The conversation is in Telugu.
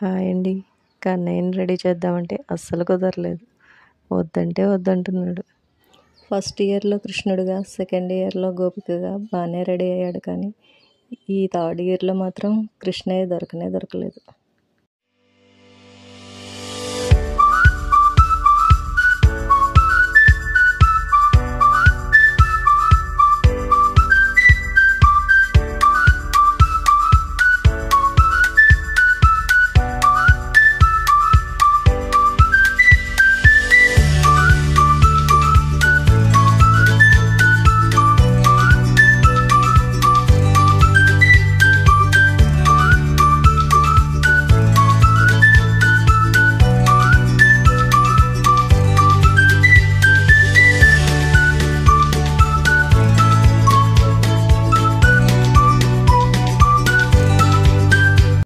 హాయ్ అండి. కన్నయ్యని రెడీ చేద్దామంటే అస్సలు కుదరలేదు. వద్దంటే వద్దంటున్నాడు. ఫస్ట్ ఇయర్లో కృష్ణుడిగా, సెకండ్ ఇయర్లో గోపికగా బాగానే రెడీ అయ్యాడు. కానీ ఈ థర్డ్ ఇయర్లో మాత్రం కృష్ణయ్య దొరకలేదు.